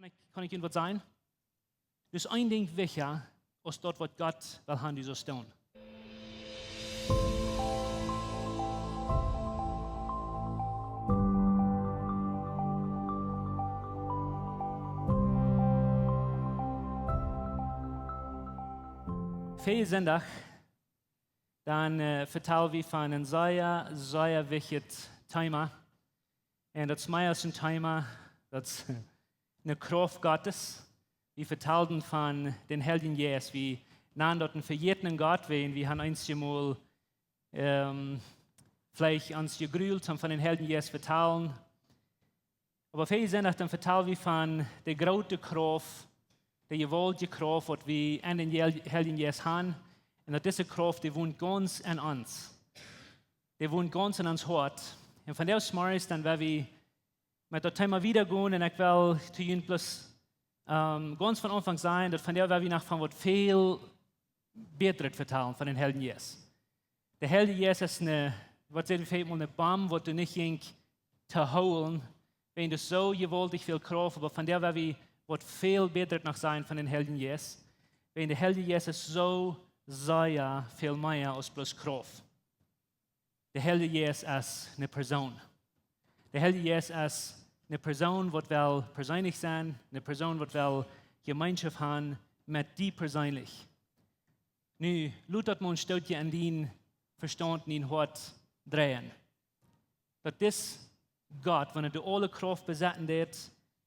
Kan ik Ihnen wat sagen? Dus één ding wichtiger als dat wat Gott wil haben, die so stehen. Veel zondag, dan vertellen we van een zeer wichtig thema. En dat is meist een thema, dat is eine Kraft Gottes. Wir vertelden von den Helden Jesus. Wir nahmen dort einen vejätna Gott, wir haben einmal vielleicht uns gegrühlt, haben von den Helden Jesus vertellen. Aber viele sind dann vertellen wir von der großen Kraft, der gewaltige Kraft, die wir an den Helden Jesus haben. Und diese Kraft, die wohnt ganz in uns. Die wohnt ganz in uns Hort. Und von der aus dann, weil wir mit dem Thema wiedergehen, und ich will zu Ihnen bloß ganz von Anfang sein, dass von der wir nach von was viel besser vertellen von den Helden Jesus. Der Held Jesus ist was sagen wir eine Baum, wo du nicht ging zu holen, wenn du so gewaltig viel Kraft, aber von der wir was viel besser noch sein von den Helden Jesus. Wenn der Held Jesus so sehr viel mehr als bloß Kraft. Der Held Jesus ist eine Person. Der Held Jesus ist eine Person, die will persönlich sein, eine Person, die will Gemeinschaft haben mit dir persönlich. Nu, laat man ein Stückchen an den Verstand, in den Hort drehen. Dat is Gott, wenn er alle Kraft besetzen wird,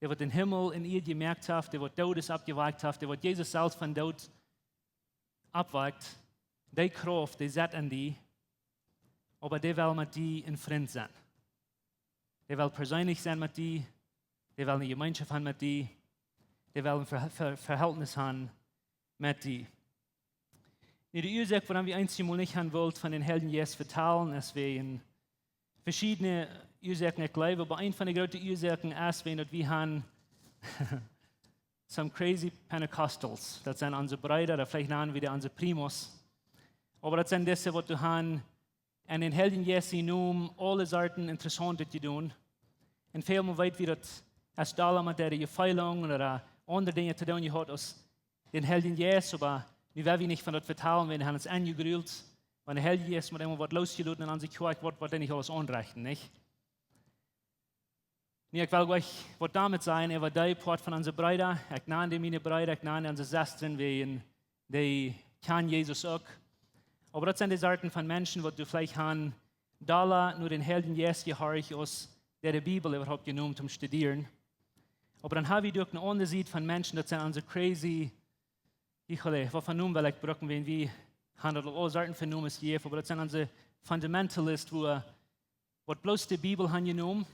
der wird den Himmel in ihr gemerkt hat, der wird Todes abgeweicht hat, der wird Jesus selbst von Tod abweicht. Die Kraft, die setzt an die, aber der will mit dir ein Freund sein. Der will persönlich sein mit dir, der will eine Gemeinschaft haben mit dir, der will ein Verhältnis haben mit dir. Die Ursache, warum wir einmal nicht haben wollen, von den Helden Jesus vertellen, ist wegen verschiedene Ursachen, ich glaube, aber eine von den großen Ursachen ist, dass wir haben some crazy Pentecostals. Das sind unsere Brüder, oder vielleicht nennen wir unsere Primos. Aber das sind diese, die du haben, en den Helden Jesu noem alle soorten interessante te doen. En veel meer weet wie dat als dollar met je feilung oder andere dingen te doen je had als den Helden Jesu, aber nu willen we niet van dat vertalen, we hebben het aangegrüht, want de Helden Jesu moet immer wat losgelaten en Läwens Kjoakj wat er niet alles aanrichten, niet? Nu, ik wil gleich wat damit sein, war die Part von unseren Brüdern, ich nenne meine Brüder, ich nenne unsere Schwestern, die kennen Jesus auch. Aber das sind die Sorten von Menschen, die du vielleicht haben, nur den Helden Jesus gehörig aus der Bibel überhaupt genommen zum Studieren. Aber dann habe ich durch eine andere Seite von Menschen, das sind unsere crazy, was von nun will ich brücken, wenn wir haben alle Sorten von Nummern gegeben, aber das sind unsere Fundamentalisten, die bloß die Bibel haben genommen.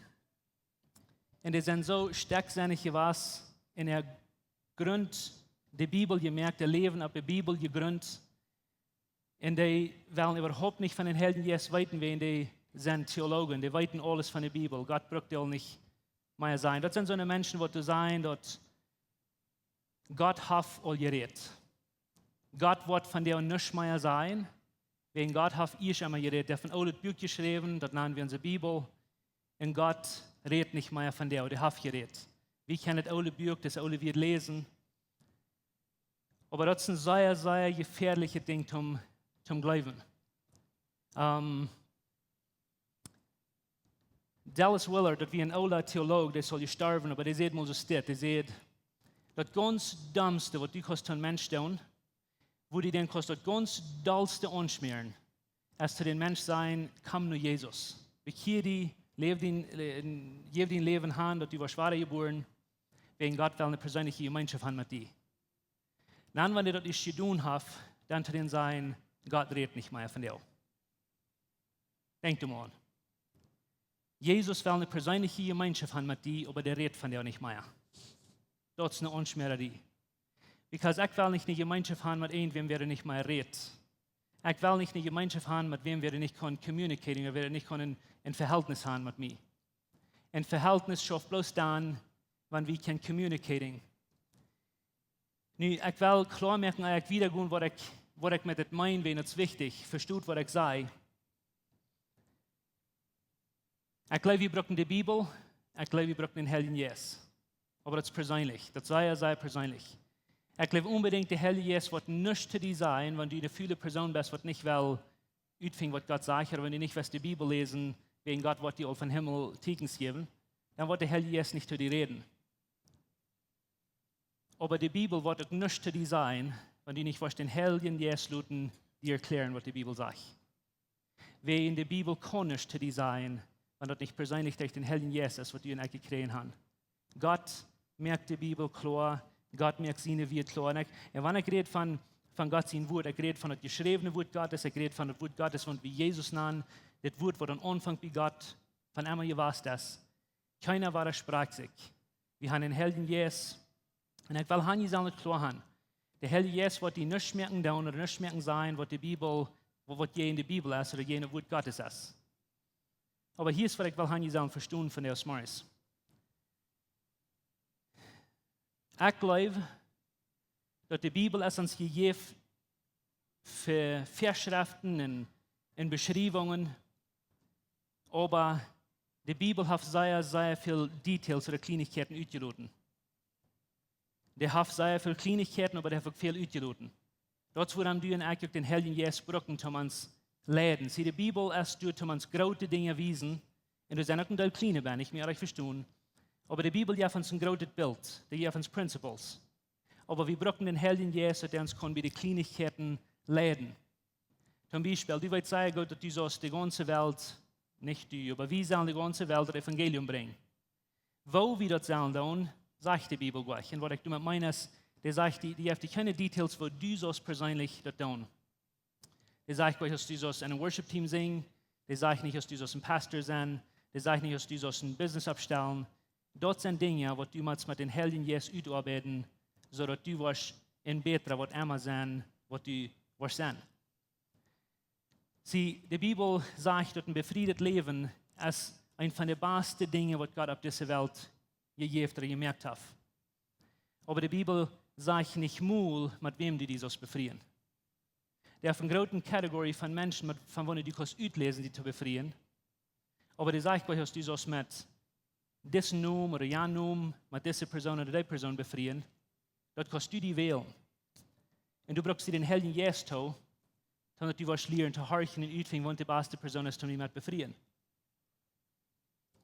Und die sind so starksinnig gewesen, in der Grund der Bibel gemerkt, der Leben auf der Bibel gegründet. Und die wollen überhaupt nicht von den Helden Jesus weiten, wenn die sind Theologen, die weiten alles von der Bibel. Gott braucht die auch nicht mehr sein. Das sind so eine Menschen, die sagen, dass Gott hat all geredet. Gott wird von der nicht mehr sein, wenn Gott hat ich einmal geredet. Der hat von allen Büchern geschrieben, das nennen wir unsere Bibel. Und Gott redet nicht mehr von der, der hat geredet. Wir kennen alle Bücher, das alle wir lesen. Aber das ist ein sehr, sehr gefährliches Ding zum Glauben. Dallas Willard, das wie ein alter Theologe, der soll gestorben, aber der sagt mal so steht, der sagt, das ganz Dummste, was du kannst ein Mensch tun, wo du den kannst das ganz Dollste anschmieren, als zu den Mensch sein, komm nur Jesus. Bekehr dich, gib dein Leben an, dass du war schwer geboren, wegen Gott will eine persönliche Gemeinschaft haben mit dir. Dann, wenn du das nicht getan hast, dann zu denen sein, Gott redet nicht mehr von dir. Denk du mal. Jesus will eine persönliche Gemeinschaft haben mit dir, aber der redet von dir nicht mehr. Das ist eine Unschmiererie. Because ich will nicht eine Gemeinschaft haben mit irgendwem, der nicht mehr redet. Ich will nicht eine Gemeinschaft haben, mit wem wir nicht communicating, wir nicht ein Verhältnis haben mit mir. Ein Verhältnis schafft bloß dann, wenn wir communicating. Nu, ich will klar machen, ich wiedergehen, was ich mit dem meine, wenn es wichtig, versteht, was ich sage. Ich glaube, wir brauchen die Bibel, ich glaube, wir brauchen den Helden Jesus. Aber das ist persönlich. Das sei sehr persönlich. Ich glaube unbedingt, der Heilige Geist wird nicht zu dir sein, wenn du eine viele Person bist, die nicht will, utfing, was Gott sagt, oder wenn du nicht die Bibel lesen, wegen Gott wird dir von Himmel Tickens geben, dann wird der Heilige Geist nicht zu dir reden. Aber die Bibel wird auch nicht zu dir sein, wenn du nicht den Heiligen Geist luten, dir erklären, was die Bibel sagt. Wer in der Bibel kann nicht zu dir sein, wenn das nicht persönlich durch den Heiligen Geist ist, was du in euch gekriegt hast. Gott merkt die Bibel klar, Gott merkt seine Wort klar. Und wenn ich rede von Gott sein Wort, ich rede von dem geschriebenen Wort Gottes, ich rede von dem Wort Gottes, von wie Jesus nannt, das Wort, das am Anfang bei Gott, von einmal ihr warst das. Keiner war sprach sich. Wir haben den Heiligen Geist. Und ich will Hanni sagen, klar haben. Der Heilige Geist wird die nicht schmecken down oder nicht schmecken sein, was die Bibel, was je in der Bibel ist oder je in der Wort Gottes ist. Aber hier ist, was ich will Hanni sagen, verstehen von der Smarts. Ich glaube, dass die Bibel ist uns gegeben für Verschriften und Beschreibungen, aber die Bibel hat sehr, sehr viele Details oder Kleinigkeiten ausgeloten. Die hat sehr viele Kleinigkeiten, aber die hat auch viel ausgeloten. Dort wo du eigentlich den Heiligen Geist brauchen, um uns leiden. Sie, die Bibel ist dort, um uns große Dinge wiesen, und das sind auch ein Teil kleine, wenn ich mir recht verstehen. Aber die Bibel gibt uns ein großes Bild, die gibt uns Principles. Aber wir brauchen den Heiligen Geist, der uns bei den Kleinigkeiten leiden. Zum Beispiel, du weißt sehr gut, dass du sollst die ganze Welt, nicht du, aber wir sollen die ganze Welt das Evangelium bringen. Wo wir das sollen tun, sagt die Bibel gleich. Und was ich damit meine ist, die sagt, die hat keine Details, wo du sollst persönlich das tun. Die sagt gleich, dass du sollst in einem Worship-Team singen, die sagt nicht, dass du sollst ein Pastor sein, die sagt nicht, dass du sollst ein Business abstellen. Dort sind Dinge, die du mit den Heiligen Geist utarbeiten, sodass du wirst in Betra, was immer sein, was du wirst sein. Sie, die Bibel sagt, dass ein befriedetes Leben ist ein von den besten Dingen, was Gott auf dieser Welt gegeben oder gemerkt hat. Aber die Bibel sagt nicht mal, mit wem du dieses befrieden. Der hat eine große Kategorie von Menschen, von denen du kannst auslesen, die zu befrieden. Aber die sagt gleich, dass du das mit diesem Namen oder jenem Namen, mit dieser Person oder dieser Person befrieden. Das kannst du die wählen. Und du brauchst dir den Heiligen Geist zu, damit du was lernen, zu horchen und ausfinden, wann die beste Person ist, um dich mit befrieden.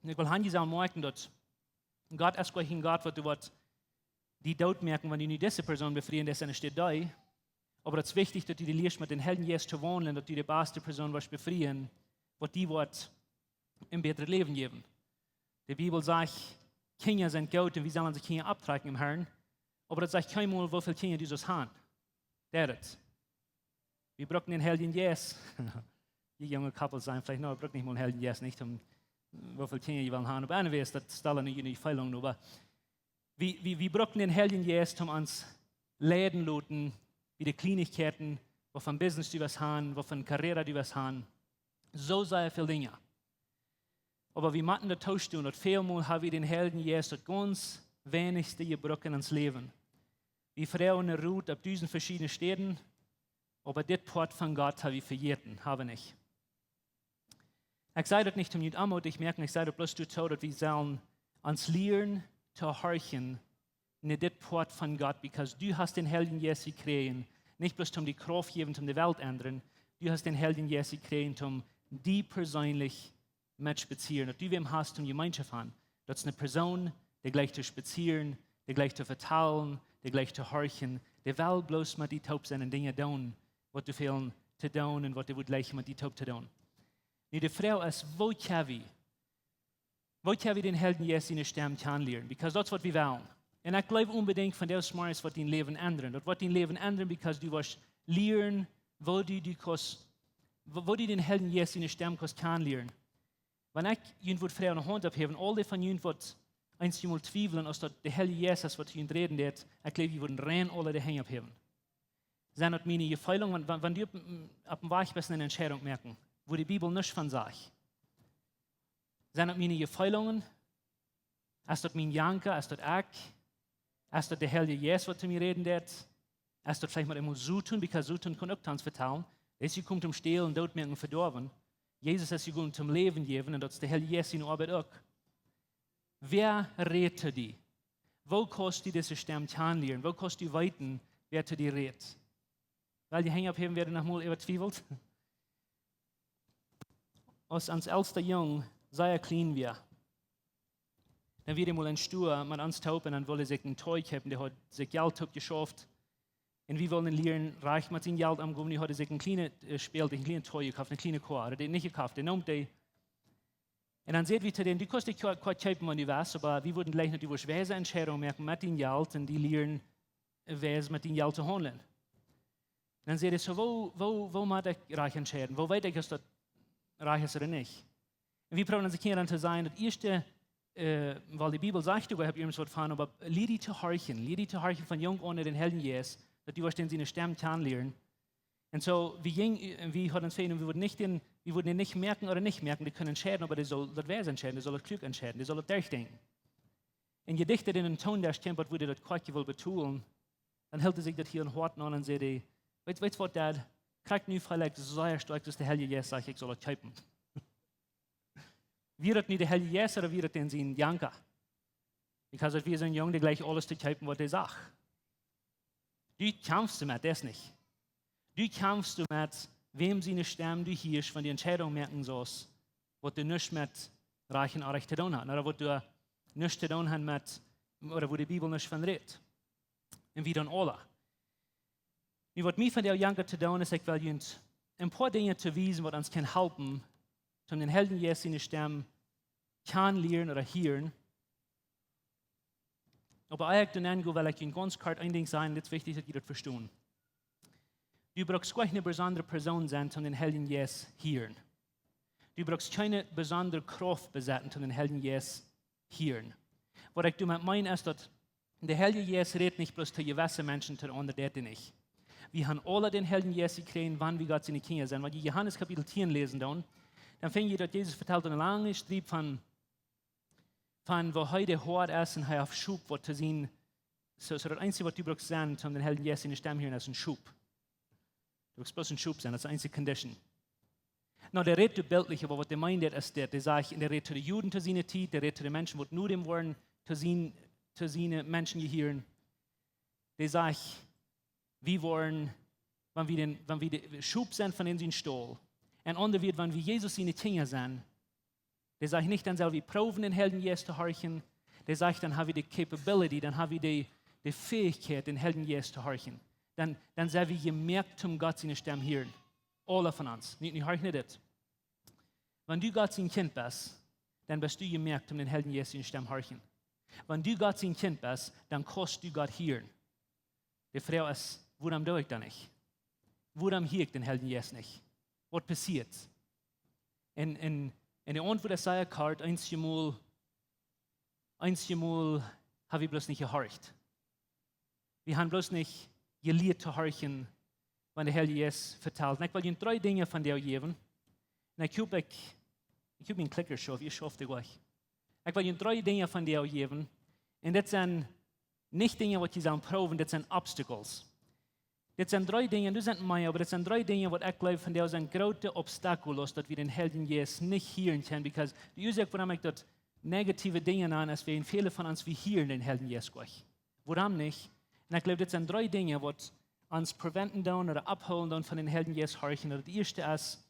Und ich will Handy sagen, merken, dass Gott ist gleich ein Gott, wo du die dort merken, wenn du nicht diese Person befrieden, das steht da. Aber es ist wichtig, dass du die lernst, mit dem Heiligen Geist zu wohnen, dass du die beste Person was befrieden, was die wird im besseren Leben geben. Die Bibel sagt, Kinder sind gut und wir sollen sich Kinder abtragen im Herrn. Aber das sagt kein Mal, wie viele Kinder dieses haben. Der ist. Wir brauchen den Heiligen Geist. Die junge Couple sagen vielleicht, no, wir brauchen nicht mal den Heiligen Geist, nicht um wie viele Kinder wir wollen haben. Aber anyway, das stellen nicht in die Fehlung. Aber wir brauchen den Heiligen Geist, um uns leiden zu lassen, wie die Kleinigkeiten, wovon Business die was haben, wovon Karriere die was haben. So sehr viele Dinge. Aber wir machen das tauschen und vielmal haben wir den Heiligen Geist das ganz wenigste gebraucht ins Leben. Wir Frauen ruht auf diesen verschiedenen Städten, aber das Port von Gott haben wir vergessen, haben nicht. Ich sage das nicht um nicht Armut, ich merke, ich sage das bloß dazu, dass wir sollen uns lernen zu horchen in das Port von Gott, weil du hast den Heiligen Geist gekriegt, nicht bloß um die Kraft geben, um die Welt zu ändern, du hast den Heiligen Geist gekriegt, um die persönlich mit spazieren, dass du wem hast, um Gemeinschaft haben. Das ist eine Person, die gleich zu spazieren, die gleich zu verteilen, die gleich zu horchen, die will bloß mit die Taub sein und Dinge tun, was du fehlen zu tun und was du gleich mit die Taub zu tun. Die Frau ist, wo kann wir den Heiligen Geist in der Stimme kennenlernen? Because das ist, was wir wollen. Und ich glaube unbedingt von der Smarts, was dein Leben ändern. Das wird dein Leben ändern, because du wirst lernen, wo du den Heiligen Geist in der Stimme kennenlernen. Wenn ich irgendwo Frau eine Hand abheben, alle von ihnen wird einmal zweifeln, dass das der Heilige Geist ist, was ihnen reden wird, ich glaube, wir würden rein alle die Hände abheben. Sind das meine Gefeilungen, wenn du auf dem Weg bist, eine Entscheidung merken, wo die Bibel nicht von sagt. Sind das meine Gefeilungen? Ist das mein Janker? Ist das ich? Ist das der Heilige Geist, was zu mir reden wird? Ist das vielleicht mal immer so tun, because so tun kann auch uns vertrauen. Jesus kommt zum Stehlen, dort merken verdorben. Jesus ist gekommen zum Leben geben und das ist der Heilige Geist in der Arbeit auch. Wer rettet die? wo kannst du diese Stimme kennenlernen? Wo kannst du weiten, wer zu dir redet? Weil die hängen abheben werden nochmal überzweifelt. Als ans älteste Jung sei klein wir. Dann wird mal ein Stuhl mit uns taupen, dann wollte sich ein Teug haben, der hat sich Geld abgeschafft. Und wir wollen lernen, reich mit seinem Geld umgehen. Die hat sich ein kleines Spiel, ein kleines Teug gekauft, eine kleine Kuh, oder den nicht gekauft, den nimmt die. Und dann sagt wir zu denen, du kannst dich kein kaufen, wenn du weißt, aber wir würden gleich natürlich weise Entscheidungen machen mit dem Geld und die lernen, weise mit dem Geld zu handeln. Und dann sagt er so, wo muss ich reich entscheiden? Wo weiß ich, dass das reich ist oder nicht? Und wir brauchen uns dann zu sein, das erste, weil die Bibel sagt, ich habe irgendwas erfahren, aber Lieder zu horchen von jung ohne den Helden Jesus, dass die verstehen, seine Stimme kennenlernen. Und so, wir hatten uns sehen, wir würden ihn nicht merken oder nicht merken, die können entscheiden, aber die soll das weise entscheiden, die soll das klug entscheiden, die soll das durchdenken. Und je dichter in den Ton der Stimme, würde das Kjoakj will betonen, dann hält er sich das hier in Horten an und sagt, weißt du was, Dad, kriegt nu vielleicht so stark, dass der Helden Jesus sagt, ich soll das kaufen. Wir das nicht der Helden Jesus oder wir das den sein Janka. Because wir sind jung, die gleich alles zu kaufen, was der sagt. Du kämpfst mit das nicht. Du kämpfst mit wem seine Stimme du hörst, von der Entscheidung merken sollst, was du nicht mit reichen Reich zu tun hast, oder was du nicht zu tun hast mit, oder wo die Bibel nicht von redet. Und wie dann alle. Und was mir von der Janka zu tun ist, ich will uns ein paar Dinge zu wiesen, was uns kann helfen, um den Helden Jesus seine Stimme kennenlernen oder hören. Aber eigentlich dann will ich Ihnen ganz kurz ein Ding sagen, das ist wichtig, dass ihr das verstehen. Du brauchst keine besondere Person sein, um den Helden Jesus hören. Du brauchst keine besondere Kraft besitzen, um den Helden Jesus hören. Was ich damit meine, ist, dass der Helden Jesus redet nicht bloß zu gewissen Menschen, zu anderen nicht. Wir haben alle den Helden Jesus kriegen, wann wir Gott seine Kinder sind. Wenn wir Johannes Kapitel 10 lesen, dann fängt ihr, dass Jesus vertellt eine lange Streit von wo heute hart ist und auf Schub, was zu sehen. So das Einzige, was du brauchst sein, um den Helden Jesus in der Stimme hören, ist ein Schub. Du brauchst bloß ein Schub sein, das ist die einzige Condition. Na, der redet bildlich, aber was der meint, ist der sagt, der redet zu den Juden zu seiner Zeit, der redet zu den Menschen, die nur dem wollen, zu seinen Menschen gehören. Der sagt, wir wollen, wenn wir der Schub sind von in seinen Stall, und andere wird, wenn wir Jesus seine Kinder sind, der sagt nicht, dann sollen wir proben, den Helden Jesus zu horchen, der sagt, dann haben wir die Capability, dann haben wir die Fähigkeit, den Helden Jesus zu horchen. Dann sind wir gemerkt, Gott seine Stimme hören. Alle von uns. Nicht horchen das. Wenn du Gott sein Kind bist, dann bist du gemerkt, den Helden Jesus seine Stimme horchen. Wenn du Gott sein Kind bist, dann kannst du Gott hören. Die Frage ist, warum tue ich das nicht? Warum höre ich den Helden Jesus nicht? Was passiert? In der Antwort ist sehr kalt, einmal habe ich bloß nicht gehorcht. Wir haben bloß nicht gelehrt zu horchen, wenn der Herr Jesus verteilt. Und ich will Ihnen 3 Dinge von dir geben. Und ich habe einen Klicker schon, ihr schafft es gleich. Ich will Ihnen 3 Dinge von dir geben. Und das sind nicht Dinge, die Sie sollen proben, das sind Obstacles. Das sind 3 Dinge, das sind meine, aber das sind 3 Dinge, die ich glaube, von der sind große Obstakel, dass wir den Helden Jesus nicht hören können, because die Ursache, warum ich dort negative Dinge an, ist, wir viele von uns, wir hören den Helden Jesus gleich. Warum nicht? Und ich glaube, das sind 3 Dinge, die uns preventen oder abholen von den Helden Jesus horchen. Das erste ist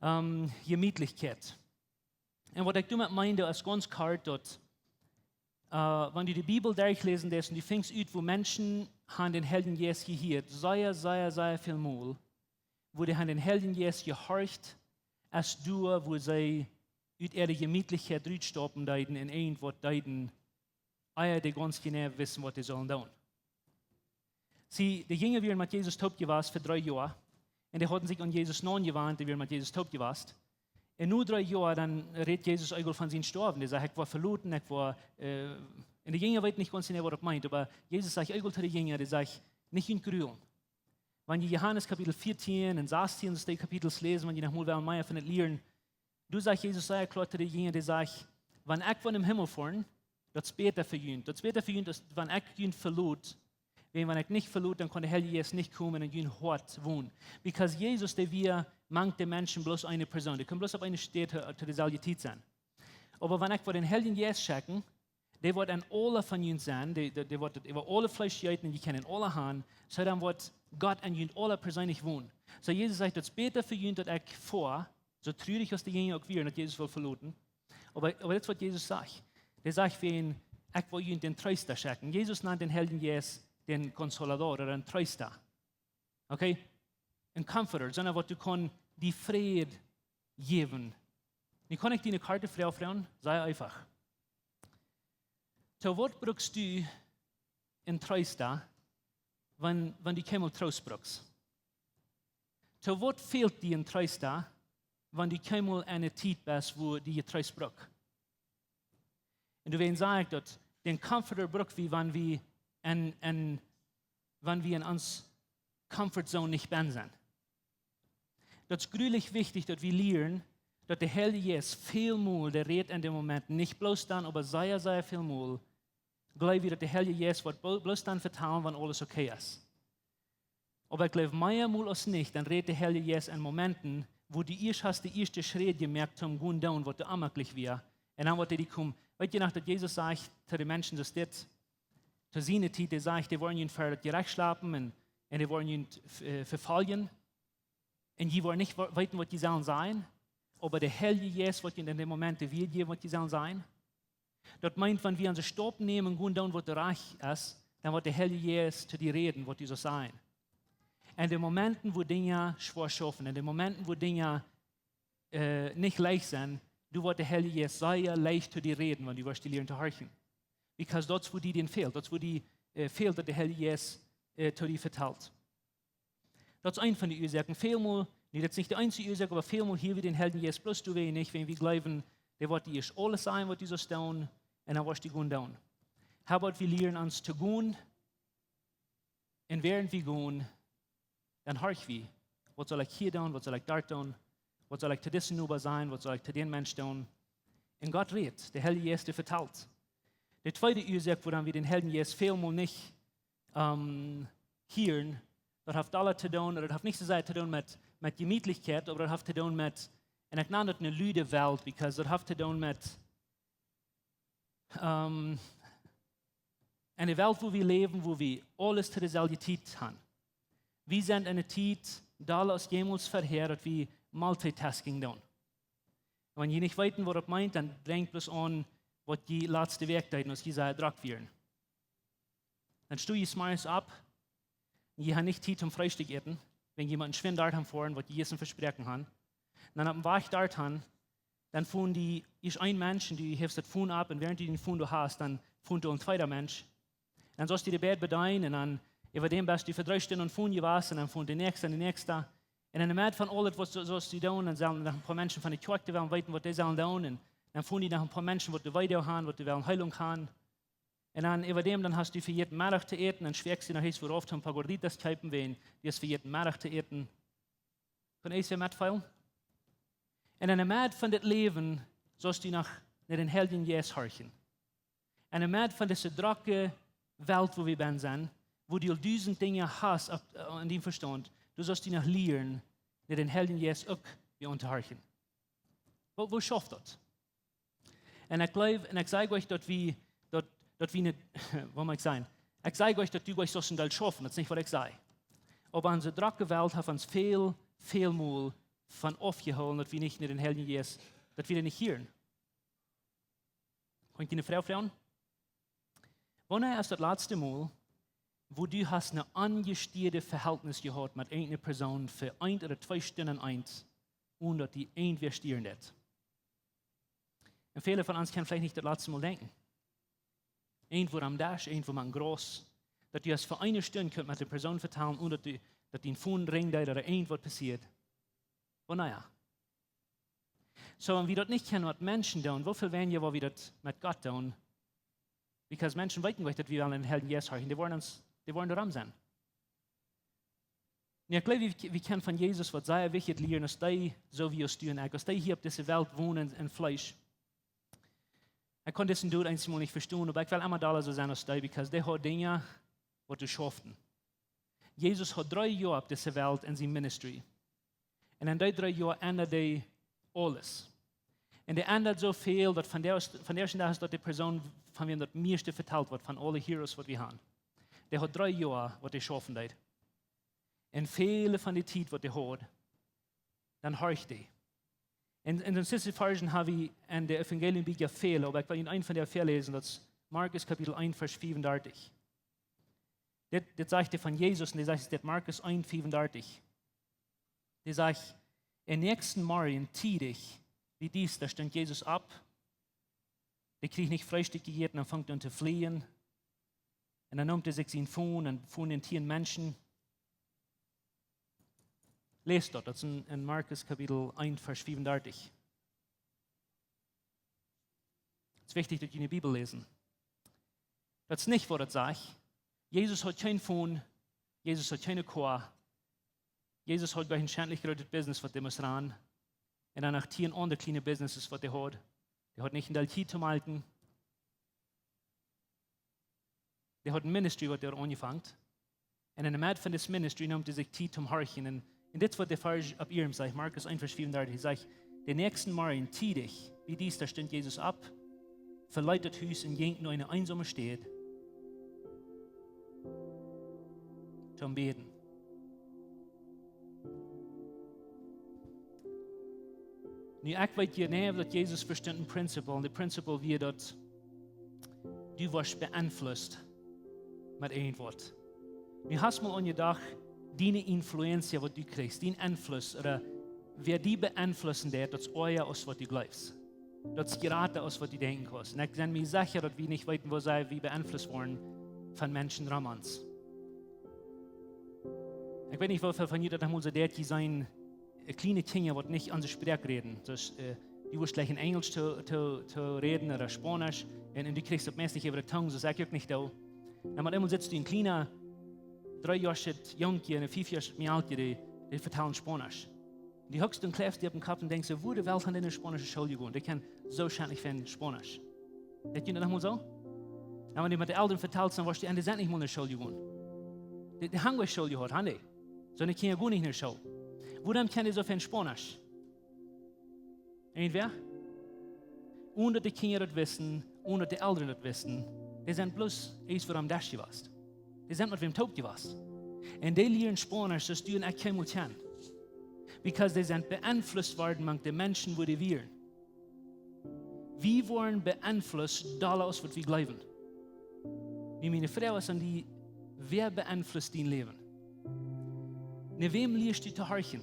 Gemütlichkeit. Und was ich damit meine, ist ganz klar, dass wenn du die Bibel durchlesen lässt und du fängst an, wo Menschen haben den Helden Jesus gehört, sehr viel Mal, wo die haben den Helden Jesus gehorcht, als du, wo sie aus ihrer Gemütlichkeit durchstoppen deuten in irgendwas deuten, die ganz genau wissen, was sie sollen tun. Sie, die Jünger waren mit Jesus taub gewesen für 3 Jahre und die hatten sich an Jesus gewandt, die waren mit Jesus taub gewesen. Und nur 3 Jahre, dann redet Jesus eigentlich von seinen Sterben. Er sagt, ich war verloren, und die Jünger weiß nicht ganz genau, was er meint, aber Jesus sagt eigentlich zu den Jüngern, er sagt, nicht in Grün. Wenn ihr Johannes Kapitel 14 und 16, das die Kapitel lesen, wenn ihr nochmal wollen, mehr von den Lehren, du sagst Jesus sehr klar zu den Jüngern, der sagt, wenn ich von dem Himmel fahren, das später für ihn. Das später für ihn, wenn ich ihn verlor, wenn ich nicht verlor, dann kann der Herr Jesus nicht kommen und ihn hart wohnen. Because Jesus, der wir manche Menschen bloß eine Person, die können bloß auf eine Stätte zu derselben Zeit sein. Aber wenn ich vor den Helden Jesus checken, die wird an alle von uns sein, die wird über alle Fleisch eten und die kennen alle haben, so dann wird Gott an uns alle persönlich wohnen. So Jesus sagt, das ist besser für uns, dass ich vor, so traurig als die Jünger auch wären, dass Jesus will verloten. Aber das ist, was Jesus sagt. Der sagt für ihn, ich will uns den Tröster schenken. Jesus nennt den Helden Jesus den Consolador oder den Tröster. Okay? Ein Comforter, sondern was du kannst die Friede geben. Ich kann nicht dir eine Karte frei aufräumen, sei einfach. So, was brauchst du in Tröster, wenn du keinmal Trost brauchst? So, was fehlt dir in Tröster, wenn du keinmal eine Zeit bist, wo du Trost brauchst? Und du wirst sagen, dass den Comforter braucht wie wenn wir in uns Comfort Zone nicht bin sind. Das ist gründlich wichtig, dass wir lernen, dass der Heilige Jesus vielmal, der redet in dem Moment nicht bloß dann, aber sehr, sehr vielmal, glaube ich, dass der Heilige Jesus wird bloß dann vertrauen, wenn alles okay ist. Aber ich glaube, mehrmal als nicht, dann redet der Heilige Jesus in Momenten, wo du erst hast die erste Schritt gemerkt haben, gehen down, was du amaglich wäre. Und dann wird die kommen. Weißt du, dass Jesus sagt zu den Menschen, dass das zu seiner Zeit, der sagt, die wollen ihn für gerecht schlafen und die wollen ihn verfallen. Und die wollen nicht wissen, was die sollen sein. Aber der Heilige Jesus wird ihnen in dem Moment will geben, was die sollen sein. Das meint, wenn wir unseren Stopp nehmen und gehen down, was der Reich ist, dann wird der Heilige Jesus zu dir reden, was die so sein. In den Momenten, wo Dinge schwer schaffen, in den Momenten, wo Dinge nicht leicht sind, du wirst der Heilige Jesus sehr leicht zu dir reden, wenn du wirst die lernen zu horchen. Because das, wo die dir fehlt, das, wo die fehlt, dass der Heilige Jesus zu dir verteilt. Das ist eine von den Ursachen. Vielmal, das ist nicht die einzige Ursache, aber vielmal hier wie den Helden Jesus, bloß du wenig, wenn wir glauben, der wird dir alles sein, was du so tun, und dann wirst du gehen down. Aber wir lernen uns zu gehen, und während wir gehen, dann horch wir, was soll ich hier tun, was soll ich dort tun, was soll ich zu diesem Nuber sein, was soll ich zu den Menschen tun. Und Gott redet, der Heilige Jesus verteilt. Die zweite Ursache, woran wir den Helden Jesus vielmal nicht hören, das hat alles zu tun, oder das hat nicht so sehr zu tun mit Gemütlichkeit, aber das hat zu tun mit, und ich nenne das eine lüde Welt, weil das hat zu tun mit einer Welt, wo wir leben, wo wir alles zu derselben Zeit haben. Wir sind in einer Zeit, da als jemals vorher, dass wir Multitasking tun. Wenn ihr nicht weiten, was das meint, dann denkt bloß an, was die letzte Werkzeiten, was ihr drauf werden. Dann stehst du smals ab, und ihr habt nicht Zeit zum Frühstück essen, wenn jemand einen Schwind dort haben vorn, was die Jessen versprechen haben. Dann am Wach dort haben, dann fuhren die, ist ein Mensch, und du hebst das Fuhn ab, und während du den Fuhn du hast, dann fuhrt du ein zweiter Mensch. Dann sollst du die Bett bedeien, und dann über dem bist du für 3 Stunden Fuhn gewesen, und dann fuhrt der Nächste und der Nächste. Und in der Mitte von alles, was sollst du tun, dann sollen noch ein paar Menschen von der Kjoakj wollen wissen, was die sollen tun. Und dann fuhren die noch ein paar Menschen, was die Weide haben, was die wollen Heilung haben. Und dann über dem, dann hast du für jeden Mittag zu essen, dann schwärgst du nach Hause, worauf du ein paar Gorditas kaufen wollen, die ist für jeden Mittag zu essen. Kann ich dir mitfallen? Und in der Mitte von dem Leben sollst du nach den Helden Jesus horchen. In der Mitte von dieser trockenen Welt, wo wir sind, wo du 1000 Dinge hast an dem Verstand, du sollst die noch lernen, den Helden Jesus auch unterhorchen. Wo schafft das? Und ich glaube, und ich sage euch, dass wir nicht, wo mag ich sein? Ich sage euch, dass du euch so schnell schaffen, das ist nicht, was ich sage. Aber unsere trockene Welt hat uns viel Mal von aufgeholt, dass wir nicht den Helden Jesus, dass wir den nicht hören. Kann ich eine Frau fragen? Wann ist das letzte Mal, wo du hast ein angestiertes Verhältnis gehabt mit einer Person für 1 oder 2 Stunden ohne dass die irgendwer stieren hat? Und viele von uns können vielleicht nicht das letzte Mal denken. Irgendwo am Dash, irgendwo am Groß, dass du es für 1 Stunde mit der Person verteilen, ohne dass die Phone ringt oder irgendwas passiert. Oh naja. So, wenn wir das nicht kennen, was Menschen tun, wofür werden wir, wo wir das mit Gott tun? Weil Menschen wissen nicht, dass wir an den Helden Jesus horchen. Die wollen daran sein. Und ich glaube, wir können von Jesus, was sehr wichtig lernen, dass die, so wie es tun, dass die hier auf dieser Welt wohnen in Fleisch. Ich kann das Dude einmal nicht verstehen, aber ich will immer da so sein als die, weil die hat Dinge, die du schaffen. Jesus hat 3 Jahre auf dieser Welt in seinem Ministry. Und in den 3 Jahren ändert er alles. Und der ändert so viel, dass von der ersten Tag ist dort die Person, von wem das meiste verteilt wird, von allen Heroes, was wir haben. Der hat 3 Jahre, was der schaffen wird. Und viele von der Zeit, was der hat, dann horcht die. In den letzten Versen habe ich in der Evangelium ja viel, aber ich will Ihnen einen von der vorlesen, das ist Markus Kapitel 1, Vers 35. Das sagt er von Jesus und das sagt Markus 1, 35. Der sagt, im nächsten Morgen tidig, wie dies, da stand Jesus ab, der kriegt nicht Frühstück gegeben, dann fängt er an zu fliehen. Und dann nimmt er sich seinen Fuhn und fuhren den Tieren Menschen. Lest dort, das ist in Markus Kapitel 1, Vers 35. Es ist wichtig, dass Sie in die Bibel lesen. Das ist nicht, was das sagt. Jesus hat kein Fuhn, Jesus hat keine Kuh. Jesus hat gleich ein schändlich gerötet Business, was der muss ran. Und dann nach Tieren andere kleine Businesses, was der hat. Der hat nicht ein Daltit zum Halten. Der hat ein Ministry, was der angefangen. Und in der Mitte von diesem Ministry nimmt er sich Zeit zum Horchen. Und das, was der Vers ab ihrem sagt, Markus 1, Vers 34, sagt, den nächsten Morgen tidig, wie dies, da stand Jesus ab, verleiht das Haus und ging nur eine einsame Stadt zum Beten. Nu, ich weiß genau, dass Jesus bestimmt ein Prinzip, und das Prinzip wie dass du wirst beeinflusst mit irgendwas. Nu hast mal angedacht, deine Influenz, was du kriegst, dein Einfluss, oder wer die beeinflussen, das ist euer, als was du glaubst. Das ist gerade, als was du denken kannst. Und ich bin mir sicher, dass wir nicht wissen, wo sie wie beeinflusst worden von Menschen Ramans. Ich weiß nicht, wie viele von Ihnen das so der sein, kleine Kinder, die nicht an sich Sprach reden. Das, die wirst gleich in Englisch zu reden oder Spanisch, und du kriegst das meistens über die Tongue, so sag ich nicht da. Und einmal sitzt du ein kleiner 3-jähriges Junge, ein 5-jähriges Mädchen, die vertellen Spanisch. Die hockst und klärst dir auf den Kopf und denkst, wo der Welt an eine spanische Schule gehen? Die kann so schändlich finden, Spanisch. Das geht das mal so? Und wenn du mit den Eltern vertellst, dann wirst du endlich nicht mal in der Schule gehen. Die haben eine Schule gehabt, haben die? Sondern die können ja gar nicht in der Schule. Woran kennen die so viel Spanisch? Irgendwer? Ohne die Kinder das wissen, ohne die Eltern das wissen, die sind bloß erst, warum das gewesen. Die sind mit wem taub gewesen. Und die lernen Spanisch, das du und ich kein kennen. Because die sind beeinflusst worden mit den Menschen, wo die wären. Wir wurden beeinflusst, dadurch, was wir glauben. Wie meine Frau ist an die, wer beeinflusst dein Leben? Ne wem liest du zu horchen?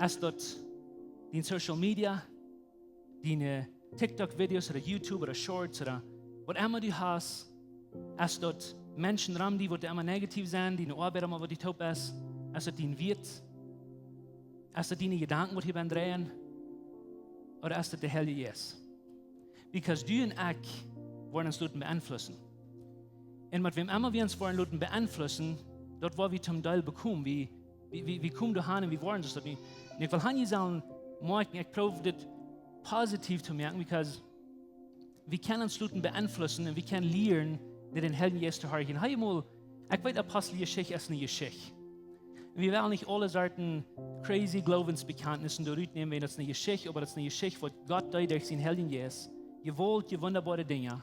Ist das die Social Media, die TikTok-Videos oder YouTube oder Shorts oder was immer du hast? Ist das Menschen rum, die immer negativ sind, die eine Arbeit haben, wo die taub ist? Ist das dein Wirt? Ist das deine Gedanken, die hier drehen? Oder ist das der Heilige Jesus? Because du und ich wollen uns Leuten beeinflussen. Und mit wem immer wir uns wollen Leuten beeinflussen, dort wo wir zum Teil bekommen, wie kommen du hin und wie wollen sie das nicht? Und ich will hier sagen, ich probiere das positiv zu merken, because wir können uns Leuten beeinflussen und wir können lernen, den Helden Jesus zu hören. Hey mal, ich weiß, Apostelgeschichte ist eine Geschichte. Wir werden nicht alle Sorten crazy Glaubensbekenntnissen durchnehmen, wenn das eine Geschichte, aber das ist eine Geschichte, wo Gott durch seinen Helden Jesus gewollt, wunderbare Dinge.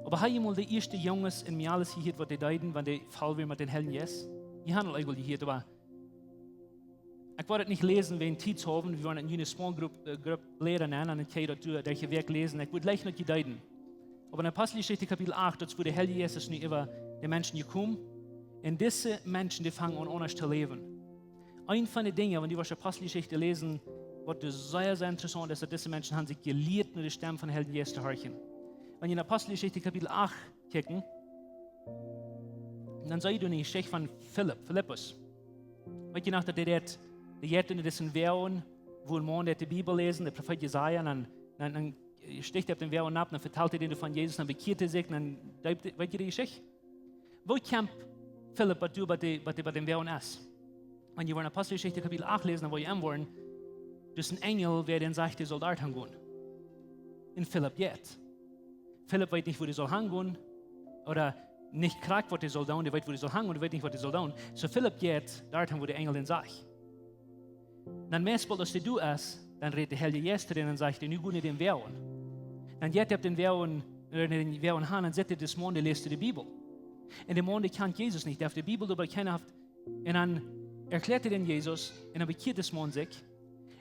Aber hey mal, die ersten Jungs in mir alles hier, was die deuten, wenn die Fall wir mit den Helden Jesus. Die haben eigentlich hier, aber ich wollte nicht lesen, wenn Zeit haben. Wir wollen eine Small Group Lehrer nennen, und ich kann das Werk lesen. Ich würde gleich noch deuten. Aber in Apostelgeschichte Kapitel 8, dort wo der Helden Jesus nicht über die Menschen gekommen. Und diese Menschen, die fangen an, anders zu leben. Ein von den Dingen, wenn die Apostelgeschichte lesen, was sehr, sehr interessant ist, dass diese Menschen haben sich gelehrt, nur die Stimme von Helden Jesus zu hören. Wenn ihr in Apostelgeschichte Kapitel 8 kicken, dann seht ihr eine Geschichte von Philippus. Weißt ihr noch, dass der jetzt in diesen Wehren, wo ein Mann die Bibel lesen, der Prophet Jesaja, dann sticht er den Wehren ab, dann verteilt er den von Jesus, dann bekehrt er sich, dann weißt ihr die Geschichte? Wo kämpft Philipp, was du bei den Wehren ist? Wenn ihr in Apostelgeschichte Kapitel 8 lesen, dann wo ihr wollen, das ist ein Engel, wer den sagt, der soll dort hingehen. Und Philipp geht. Philipp weiß nicht, wo die soll hingehen, oder nicht kriegt, was die soll tun, der weiß, wo die soll hingehen, und weiß nicht, was die soll tun. So Philipp geht dorthin, wo der Engel den sagt. Dann meistens, dass du ist, dann redet der Heilige Geist zu denen und sagt, nu gehen den Wehren. Dann geht den Wehren, den Wehren an und sagt, das Monde lest du die Bibel. Und der Monde kennt Jesus nicht, der hat die Bibel dabei keiner haft. Und dann erklärt den Jesus, und dann bekehrt das Monde sich.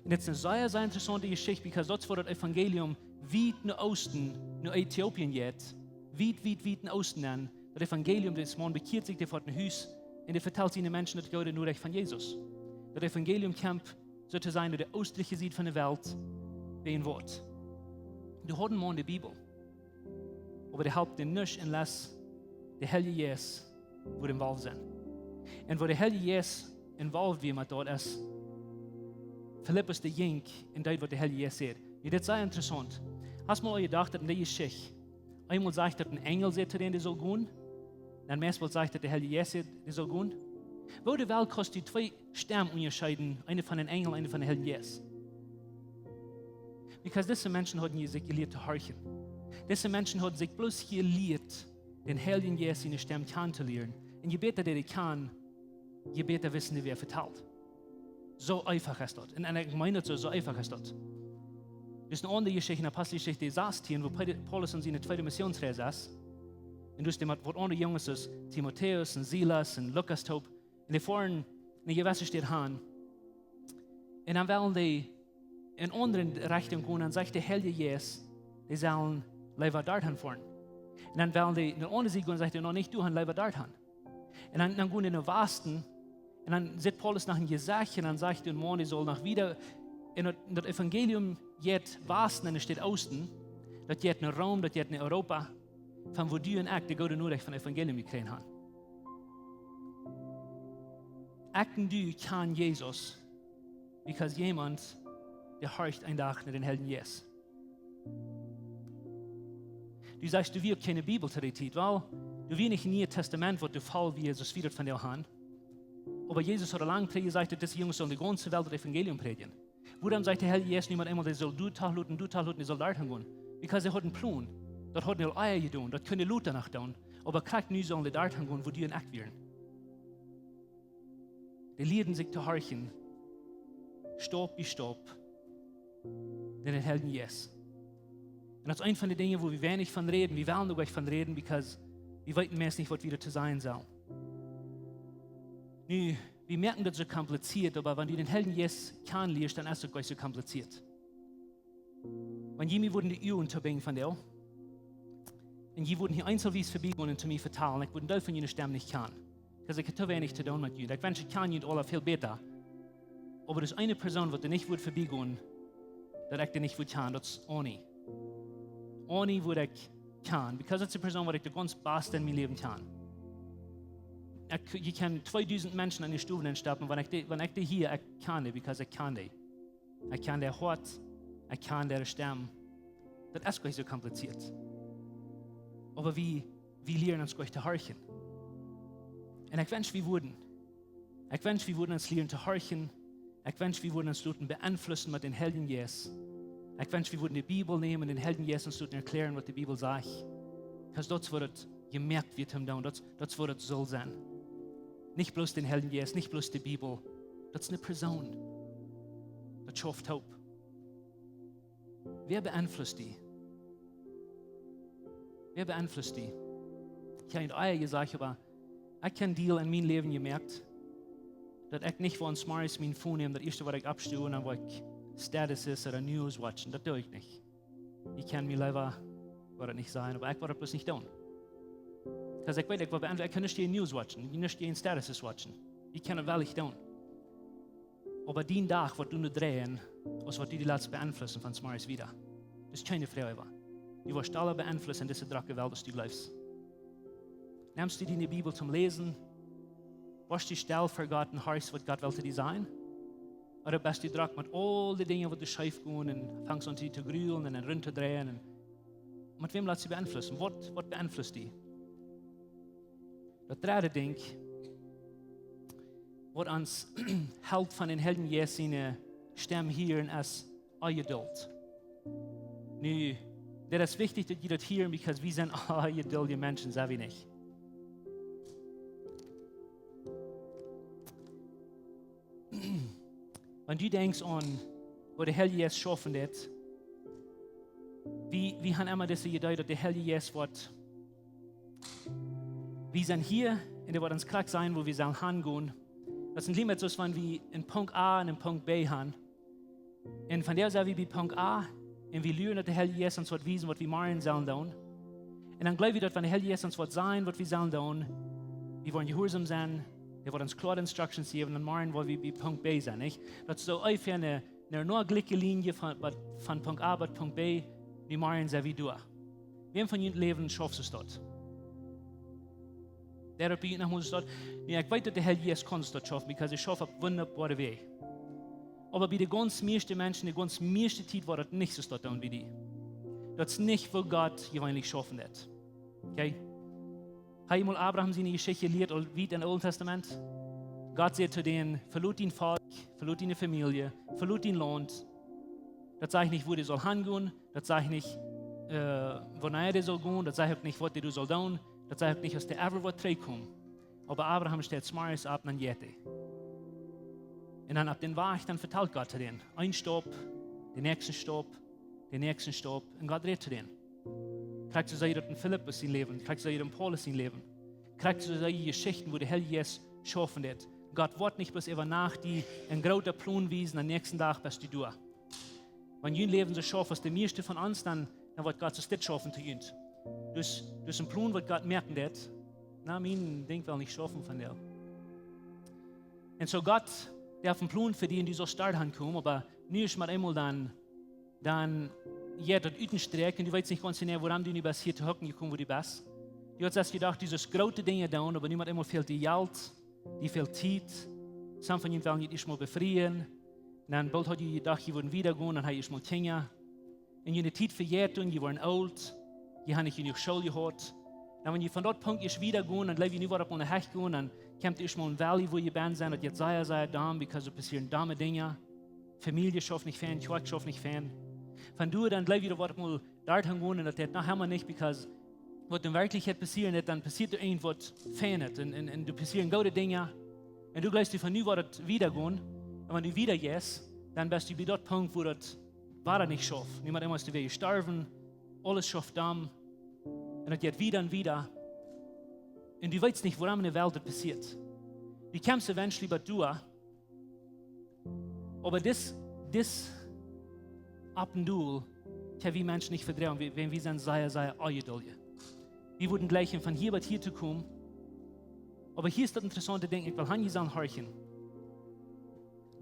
Und das ist eine sehr interessante Geschichte, weil dort wird das Evangelium weit nach Osten, nach Äthiopien geht. Weit nach Osten dann. Das Evangelium, das Mann bekehrt sich, der fährt ein Haus und der vertellt seinen Menschen, das geht nur recht von Jesus. Das Evangelium kämpft, sollte sein, der östliche Seite von der Welt, wie ein Wort. Du hast einen Mann in der Bibel, aber der hält den nicht, unless der Heilige Geist wird involviert sein. Und wo der Heilige Geist involviert wird mit dort, ist Philippus der Jink, und dort wird der Heilige Geist sagt. Ja, das ist sehr interessant. Hast du mal gedacht, dass in der Geschichte einmal sagt, dass ein Engel sagt, der soll gehen, dann mehrmals sagt, dass der Heilige Geist sagt, der soll gehen. Wo der Welt kannst du zwei Stimmen unterscheiden, eine von den Engeln, eine von den Heiligen Geist. Because diese Menschen haben sich gelehrt zu horchen. Diese Menschen haben sich bloß gelehrt, den Heiligen Geist in der Stimme kennenzulernen. Und je besser der kann, je besser wissen die, wer verteilt. So einfach ist das. In einer Gemeinde so einfach ist das. Das ist eine andere Geschichte, eine Apostelgeschichte, die saß hier, wo Paulus in seiner zweiten Missionsreise saß. Und du hast wo andere Jungs ist, Timotheus und Silas und Lukas taub. Und die fahren in die Gewässer steht han. Und dann wollen die in anderen Richtung gehen, dann sagt der Heilige Geist, die sollen lieber dort fahren. Und dann wollen die in die andere Seite gehen und sagt er, noch nicht du, lieber dort hin. Und dann gehen die in den Westen. Und dann sieht Paulus nach einem Gesagt und dann sagt der Mann, die soll nach wieder in das Evangelium geht Westen und es steht Osten. Das geht nach Rom, das geht nach Europa. Von wo du und ich, die Gott nur von Evangelium gekriegt haben. Ich und du kann Jesus, weil jemand, der horcht ein Tag nach den Helden Jesus. Du sagst, du willst keine Bibel zu der Zeit, weil du willst nicht im Neuen Testament, wo du Fall wie Jesus wieder von dir haben. Aber Jesus hat lange gesagt, dass die Jungs sollen die ganze Welt das Evangelium predigen. Warum sagt der Herr Jesus niemand einmal, der soll du tachluten, der soll dort hingehen? Weil er hat einen Plan. Das hat nicht Eier getan, das können Leute nach tun. Aber kriegt nie sollen die dort hingehen, wo die in Act werden. Die lehren sich zu horchen, Stopp wie Stopp, den Helden Jesus. Und das ist eine von den Dingen, wo wir wenig von reden. Wir wollen nur von reden, weil wir wissen meist nicht, was wieder zu sein soll. Nu, wir merken das so kompliziert, aber wenn du den Helden Jesus kennenlernst, dann ist das gar nicht so kompliziert. Wenn jemand wurden die Uhren unterbringen von dir, und die wurden hier einzelwies vorbeigehen und zu mir verteilen, ich würde das von ihnen Stimmen nicht kennen. Weil ich habe wenig zu tun mit ihnen. Ich wünsche, ich kann ihnen alle viel besser. Aber das ist eine Person, die nicht würde vorbeigehen, dass ich die nicht würde kennen, das ist Oni. Oni würde ich kennen, weil das ist die Person, die ich das ganz Beste in meinem Leben kann. Ich kann 2000 Menschen an die Stufen stoppen, wenn ich die hier, ich kann die, weil ich kann die. Ich kann der Hort, ich kann der Stimme. Das ist gar nicht so kompliziert. Aber wir lernen uns gleich zu horchen. Und ich wünsche, wir würden uns lernen zu horchen. Ich wünsche, wir würden uns beeinflussen mit den Helden Jesus. Ich wünsche, wir würden die Bibel nehmen und den Helden Jesus uns erklären, was die Bibel sagt. Weil das wird gemerkt wird, das wird es soll sein. Nicht bloß den Helden Jesus, nicht bloß die Bibel. Das ist eine Person. Das schafft Hope. Wer beeinflusst die? Wer beeinflusst die? Ich habe nicht euer gesagt, aber ich habe Deal in meinem Leben gemerkt, dass ich nicht von Smarties mein Phone nehme, das erste, was ich abstelle, und dann wo ich Status ist oder News watchen. Das tue ich nicht. Ich kann mir lieber, das nicht sein, aber ich werde das bloß nicht tun. Weil ich weiß, ich kann nicht die News watchen, ich kann nicht die Status watchen. Ich kann das wel nicht tun. Aber den Tag wird du nur drehen, als was die letzte beeinflussen von Smarties wieder. Das ist keine Frage. Du wirst alle beeinflussen in dieser Dracke Welt, dass du bleibst. Nimmst du die Bibel zum Lesen? Warst du still für Gott und hörst, was Gott will dir sein? Oder bist du drack mit all den Dingen, die schief gehen und fängst an zu grülen und runterzudrehen? Und mit wem lässt du beeinflussen? Was beeinflusst dich? Das dritte Ding, was uns hält von den Helden Jesus seine Stimme hier ist Geduld. Nu, das ist wichtig, dass ihr das hören, weil wir sind geduldige Menschen, sagen wir nicht. Wenn du denkst an wo der Heilige Geist schaffen wird, wie haben immer das gedeutet, der Heilige Geist wird, wir sind hier und der wird uns klar sein, wo wir sollen hingehen. Das sind Limits, so wenn wir in Punkt A und in Punkt B haben. Und von der Seite wie bei Punkt A, und wir lernen, dass der Heilige Geist uns wird wiesen, was wir machen sollen tun. Und dann glaube ich, dass wenn der Heilige Geist uns wird sein, was wir sollen tun, wir wollen gehorsam sein, der wird uns klare Instructions geben und machen, wo wir bei Punkt B sind. Nicht? Das ist so einfach eine nur gleiche Linie von Punkt A bis Punkt B, wir machen sie wie du. Wem von Ihnen Leben schaffst du es dort? Der hat bei Ihnen muss es dort. Ja, ich weiß, dass der Heilige Geist kann es dort schaffen, weil ich schaffe auf wunderbare Wege. Aber bei den ganz meisten Menschen, die ganz meiste Zeit war das nicht so dort tun wie die. Das ist nicht, wo Gott gewöhnlich schaffen wird. Okay? Habe ich mal Abraham seine Geschichte gelehrt, wie im Alten Testament? Gott sagt zu denen, verlot dein Volk, verlot deine Familie, verlot dein Land. Das sage ich nicht, wo die soll hingehen, das sage ich nicht, woher die soll gehen, das sage ich nicht, was die soll tun, das sage ich nicht, dass der ever wird zurückkommen. Aber Abraham steht smartes ab, dann geht er. Und dann ab den Weg, dann verteilt Gott zu denen. Ein Stopp, den nächsten Stopp, den nächsten Stopp. Und Gott redet zu denen. Kriegst du so in Philippus sein Leben, kriegst du so in Paulus sein Leben. Kriegst du so Geschichten, wo der Heilige Geist schaffen wird. Gott wird nicht bloß über Nacht die einen großen Plan wiesen, am nächsten Tag bist du durch. Wenn ihr Leben so schafft, was der meiste von uns, dann wird Gott so das schaffen zu uns. Durch einen Plan wird Gott merken, dass, mein Ding will nicht schaffen von dir. Und so Gott, der auf einen Plan für die so starten kommen, aber nicht mal einmal dann jeder Ütenstreck und du weißt nicht ganz genau, woran du nicht hier zu hocken gekommen, wo du bist. Du hast erst gedacht, dieses große Dinge tun, aber niemand einmal fehlt die Geld, die fehlt Zeit. Some von ihnen wollen nicht mal befreien. Und dann bald hat die gedacht, sie würden wieder gehen, dann habe ich mal Kinder. Und ihre Zeit verjährt und sie waren alt, sie haben nicht genug Schule gehabt. Und wenn ihr von dort Punkt ist wieder gehen, dann bleibt ihr nicht wieder auf eine Hecht gehen, dann kommt ihr mal in Valley, wo ihr bin sein, und jetzt sei dumm, weil es passieren dumme Dinge. Familie schafft nicht fern, Kjoakj schafft nicht fern. Wenn du dann gleich wieder mal dort hingehen und das hat nachher nicht, because was in Wirklichkeit passieren wird, dann passiert dir irgendwas Fernes und du passieren gute Dinge und du gleich von nu wieder gehen und wenn du wieder gehst, dann bist du bei dort Punkt, wo das war nicht schafft. Niemand muss du wieder sterben, alles schafft dann und das geht wieder und wieder und du weißt nicht, woran in der Welt das passiert. Du kämpfst eventually bei durch, aber das ab und zu kann wir Menschen nicht vertrauen, wenn wir sind sehr ungeduldig. Wir würden gleich von hier bis hier zu kommen. Aber hier ist das interessante Ding, ich will hier sagen, horchen.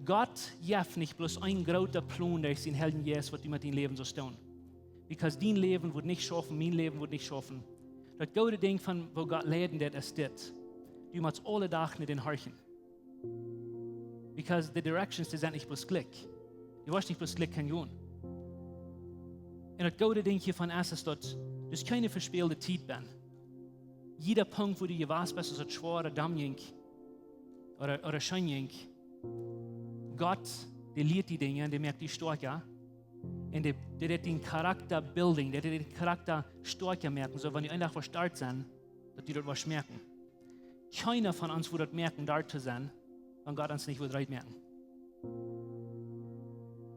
Gott gibt nicht bloß ein großer Plan, der ist in Helden Jesus, was du mit deinem Leben so tun. Because dein Leben wird nicht schaffen, mein Leben wird nicht schaffen. Das gute Ding, von wo Gott leiden wird, ist das. Du musst alle Tage nicht horchen. Because the directions sind nicht bloß Glück. Du weißt nicht bloß Glück kann gehen. Und das gute Ding hiervon ist, dass das keine verspielte Zeit bin. Jeder Punkt, wo du gewasst bist, ist ein schwerer Dammjink oder Schönjink. Gott, der lehrt die Dinge, der merkt die Stärke. Und der hat den Charakterbuilding, der hat den Charakter Stärke merken. So, wenn die einfach verstärkt sind, dass die dort was merken. Keiner von uns würde merken, dort zu sein, wenn Gott uns nicht wird merken.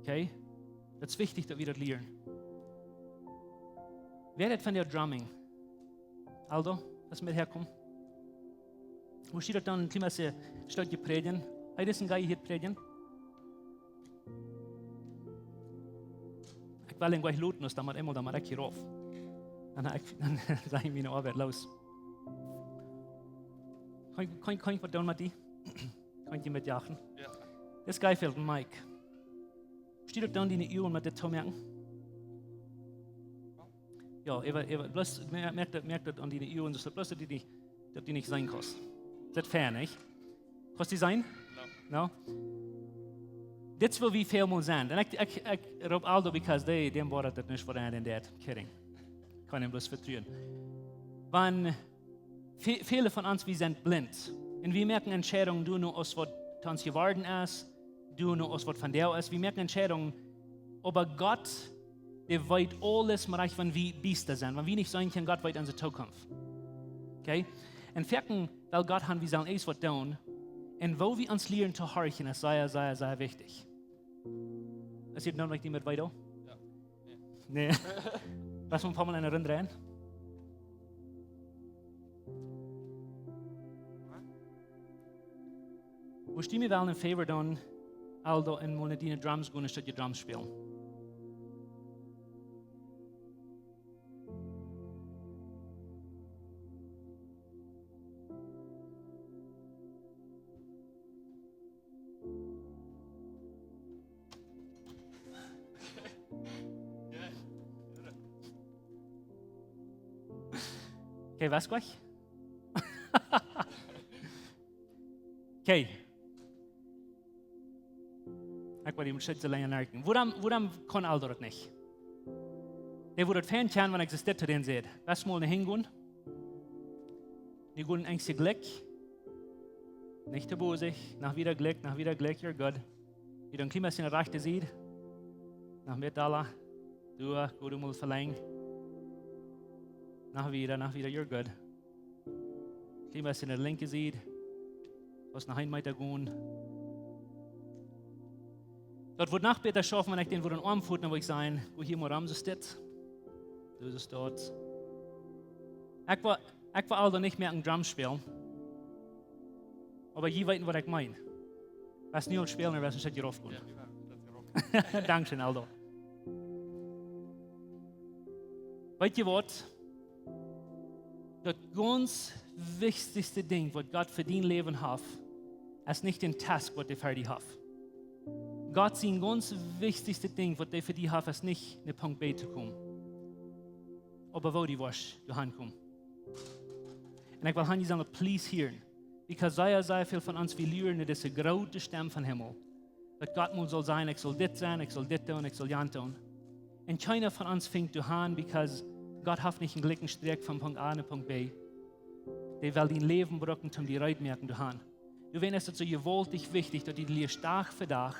Okay? Das ist wichtig, dass wir das lernen. Wer hat von der Drumming? Aldo, lass mir herkommen. Wo steht dann ein kleines Stückchen predigen? Heute ist ein Geil hier predigen. Ich will ihn gleich looten, dass man einmal da hier rauf. Dann sage ich mir eine Arbeit los. Kann ich was tun mit dir? Kann ich mitjagen? Ja. Das Geil fehlt Mike. Steht dann die Uhren mit der Tomerken? Ja, bloß merkt das an die Uhren, dass bloß die nicht sein kann. Das ist fair, nicht? Kann die sein? No. Das ist, wo wir viel mal sind. Und ich rob Aldo, because dem war das nicht für einen, der kidding. Kann ihn bloß vertrauen. Wenn viele von uns, wir sind blind. Und wir merken Entscheidungen, du nur aus, was uns geworden ist, du nur aus, was von der ist. Wir merken Entscheidungen, aber Gott, der weiß alles, wenn wir Biester sind. Wenn wir nicht sein können, Gott weiß unsere Zukunft. Okay? Und merken, weil Gott hat, wir sollen alles was tun. Und wo wir uns lernen zu horchen, ist sehr wichtig. Was ihr noch nicht mit weiter? Ja. Nee. Lass uns ein paar Mal eine Runde drehen. Moest je me wel een favor doen, Aldo, en moet die drums gaan, statt je drums spelen? Okay, was gleich? Okay. Ik wil iemand schützen länger merken. Waarom kon Aldo dat niet? Der wordt het fijn kennen, wanneer ik ze dit te den zet. Best mal naar hingehen. Die gehen ängstlich Glück. Nicht te bosig. Nach wieder Glück, you're good. Die dann klimaat in de rechte ziet. Nach mehr Dollar. Du, gut mal verlängern. Nach wieder, you're good. Klimaat in de linke ziet. Was nach een meter gehen. Dort wordt nog beter schaffen, wanneer ik den voor een arm voet, dan wil ik zijn, hoe hier maar ramses dit. Dus is dort. Ik wil Aldo niet meer een drum spelen. Aber je weet wat ik meen. Was niet al spelen, dan was het je afgaan. Ja, Dankeschön, Aldo. Weet je wat? Dat ganz wichtigste ding, wat Gott für dein Leben hat, ist nicht den Task, was er für dich hat. Gott sein ganz wichtigste ding, was er für dich hat, ist nicht eine Punkt B zu kommen. Aber wo die was, du hinkommst. Und ich will han sagen, please hören. Because sehr viel von uns, wir lernen diese große Stimme von Himmel. Dass Gott muss soll sein, ich soll dit sein, ich soll dit tun, ich soll jan tun. Und keiner von uns fängt du an, because Gott hat nicht einen gleichen Streck von Punkt A nach Punkt B. Der will dein Leben brauchen, um die Reitmerken zu haben. Du weißt, es ist so gewaltig wichtig, dass du dir Tag für Tag,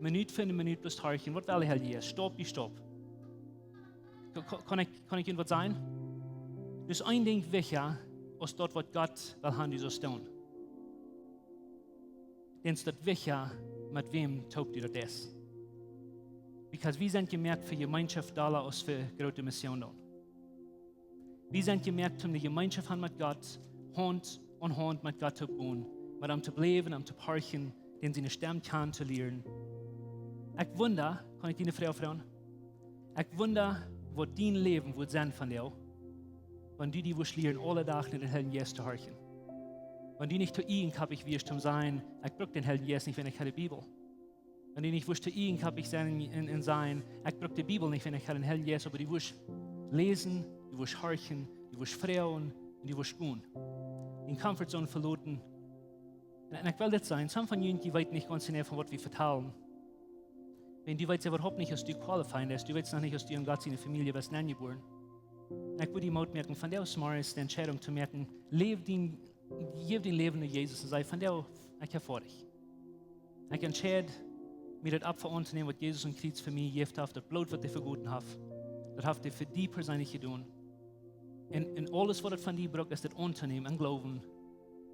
Minute für Minute bloß horchen. Was will ich hier? Stopp, wie Stopp. Kann ich Ihnen was sagen? Das ist ein Ding wichtiger, als dort, was Gott will haben, die so tun. Denn es ist wichtiger, mit wem taugt ihr das? Because wir sind gemerkt für Gemeinschaft da, als für große Missionen. Wir sind gemerkt, um die Gemeinschaft haben mit Gott, Hand und Hand mit Gott zu gehen, mit ihm zu bleiben, ihm zu horchen, den seine Stimme zu lernen. Ich wundere, kann ich deine Frau fragen? Ich wundere, wo dein Leben wird sein von dir, wenn du die wirst lernen, alle Tage in den Helden Jesus zu horchen. Wenn du nicht zu ihm kapig wirst, um sein, ich brauche den Helden Jesus nicht, wenn ich keine Bibel. Wenn du nicht wirst zu ihm kapig sein, ich brauche die Bibel nicht, wenn ich keine Helden Jesus, aber du wirst lesen, du wirst horchen, du wirst frauen und du wirst gehen. In Comfortzone verloren. Und ich will das sein, some von Ihnen, die weit nicht ganz genau von was wir vertellen. Wenn die weiß überhaupt nicht, dass du qualified bist, du weißt noch nicht, dass du in Gott seine Familie bist, geboren. Ich würde die Mut merken, von der smart ist die Entscheidung zu merken, gib dein Leben an Jesus und sei von der, ich habe vor dich. Ich entscheide, mir das ab anzunehmen, was Jesus und Kreuz für mich gegeben hat, das Blut, was er vergoten hat, das hat er für die persönlich getan. Und alles, was er von dir braucht, ist das anzunehmen und glauben,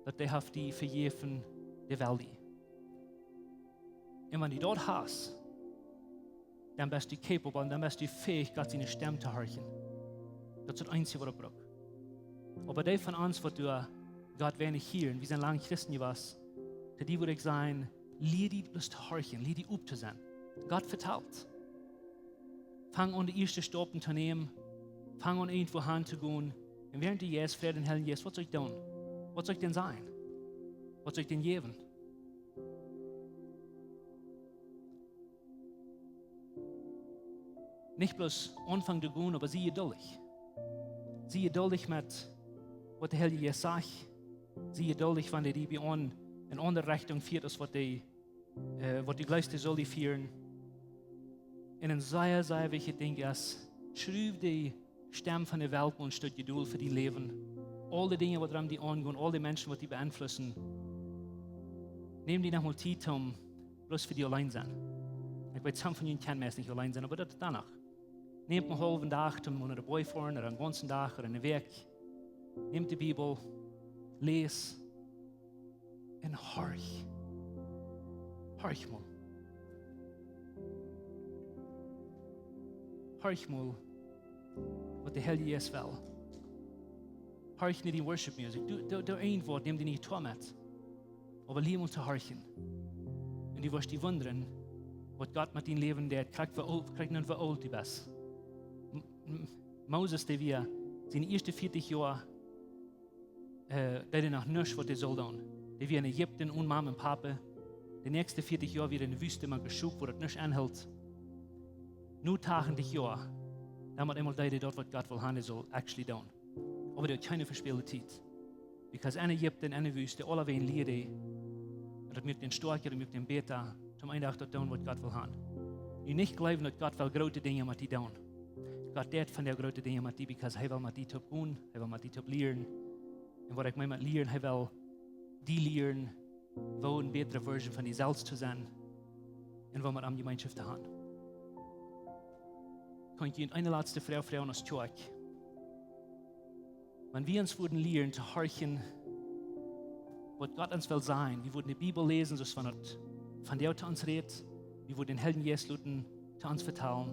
dass er die vergeben, die Welt. Und wenn du dort hast, dann bist du capable, dann bist du fähig, Gott seine Stimme zu hören. Das ist das Einzige, was er braucht. Aber die von uns, was du Gott wenig hören, wir sind lange Christen gewesen, die würde ich sagen, lehr die bloß zu hören, lehr die aufzusein. Gott verteilt. Fang an, die erste Stoppen zu nehmen, fang an, irgendwo hinzugehen. Und während du jetzt, Frieden, Hellen, jetzt, was soll ich tun? Was soll ich denn sein? Was soll ich denn geben? Nicht bloß anfangen zu gehen, aber sie geduldig. Sie geduldig mit, was der Herr Jesus sagt. Sie geduldig, wenn die in andere Richtung führt, als was die gleichste soll die führen. Und ein sehr, sehr wichtiges Ding ist, schreib die Stimme von der Welt und statt Geduld für die Leben. Alle Dinge, was die angehen, alle Menschen, was die beeinflussen. Nehmen die nochmal Zeit, um bloß für die allein sein. Ich weiß, some von Ihnen können meist nicht allein sein, aber das danach. Nehmt einen halben Tag, um eine Boy fahren, oder einen ganzen Tag, oder einen Weg. Nehmt die Bibel, les und horch. Horch mal. horch mal, was der Heilige Geist will. Horch nicht die Worship Music. Du ein Wort, dem du nicht tun mit. Aber lieb uns zu horchen. Und du wirst dich wundern, was Gott mit deinem Leben, der kriegt nun veroldet, die best. Moses, der wir seine ersten 40 Jahre, der noch nichts, was er soll tun. Der wir in Ägypten und Mama und Papa. Die nächsten 40 Jahre wieder in der Wüste mal geschubt, wo das nicht anhält. Nur 80 Jahre, damit einmal dort, was Gott will haben, soll actually tun. Aber der hat keine verspielte Zeit. Because in Ägypten, in der Wüste, alle werden Lieder, und das mögt den Starker, das mögt den Beter, zum Ende auch das tun, was Gott will haben. Und nicht glauben, dass Gott will große Dinge mit dir tun. Gott tut von der großen Dinge mit dir, because er will mit dir tun, er will mit dir lernen. Und was ich meine mit lernen, er will die lernen, wo eine bessere Version von dir selbst zu sein, und wo man am Gemeinschaft zu haben. Kann ich eine letzte Frau aus Kjoakj. Wenn wir uns würden lernen, zu horchen, was Gott uns will sein, wir würden die Bibel lesen, so von der zu uns redet, wir würden den Helden Jesus luten, zu uns vertellen,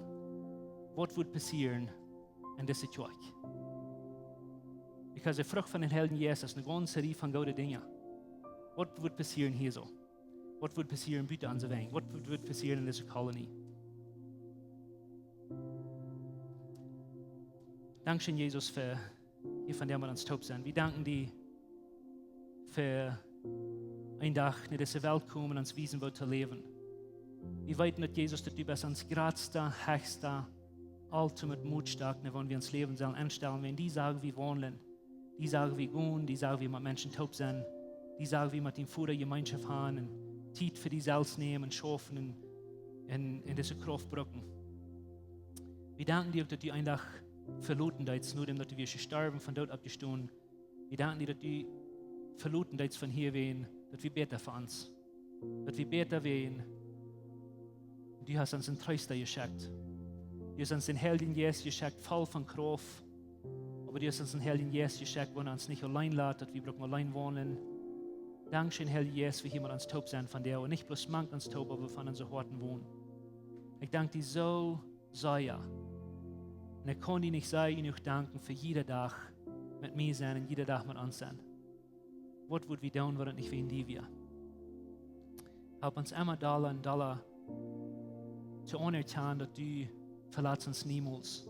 was wird passieren in dieser Kjoakj. Because die Frucht von den Helden Jesus ist eine ganze Reihe von guten Dingen. Was wird passieren hier so? Was wird passieren bitte an der Weg? Was wird passieren in dieser Kolonie? Dankeschön, Jesus, für hier von der wir uns taub sind. Wir danken dir für einen Tag in diese Welt kommen und uns wissen, wo zu leben. Wir wissen, dass Jesus, dass du bist uns größter, höchster, ultimate Mutstark, wenn wir uns leben sollen, anstellen, wenn die sagen, wir wollen, die sagen, wir gehen, die sagen, wir mit Menschen taub sind, die sagen, wir mit dem Vater Gemeinschaft haben und Zeit für die selbst nehmen und schaffen und in diese Kraft brücken. Wir danken dir, dass du einen Tag verloren deitst, nur dem, dass wir sterben, von dort abgestoßen. Wir danken dir, dass du verloren deitst von hier wehen, dass wir beten für uns. Dass wir beten wehen. Du hast uns einen Tröster geschenkt. Du hast uns den Helden Jesus geschenkt, voll von Kraft. Aber du hast uns den Helden Jesus geschenkt, wo er uns nicht allein lässt, dass wir brauchen allein wohnen. Dankeschön, Herr Jesus, für jemand uns taub sein von dir. Und nicht bloß manch uns taub, aber von unseren Horten wohnen. Ich danke dir so sehr. Und ich kann dir nicht sagen, ich danken für jeden Tag mit mir sein und jeden Tag mit uns sein. Was wird wir tun, wenn nicht wie wir? Help uns immer Dollar und Dollar zu anerkennen, dass du verlässt uns niemals.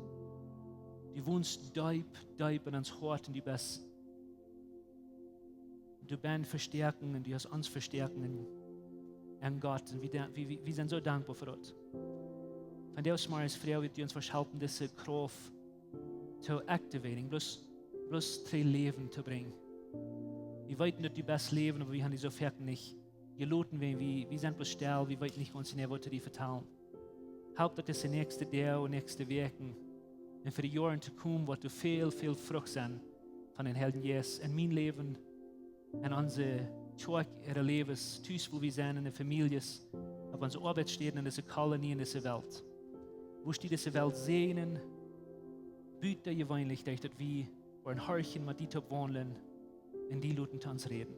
Du wohnst deep in uns Hort und du bist verstärken und du hast uns verstärken in Gott. Und wir sind so dankbar für das. Und Deus maar als Frau wird uns helfen, diese Kraft zu aktivieren, bloß drei Leben zu bringen. Wir wollen nicht die beste Leben, aber wir haben die so fertig nicht. Wir loten wir sind bloß still, wir wollen nicht uns in der Worte die vertellen. Help, dass das nächste Tag und nächste Wochen und für die Jahre zu kommen, wo du viel Frucht sind von den Helden Jesus in mein Leben, in unsere Kjoakj, ihre Lebens, Tüß, wo wir sind, in den Familien, auf unserer Arbeitsstätten, in dieser Kolonie, in dieser Welt. Wo die diese Welt sehen, bitte je weinlich, dass wir ein Horchen mit dir wohnen und die Leute zu uns reden.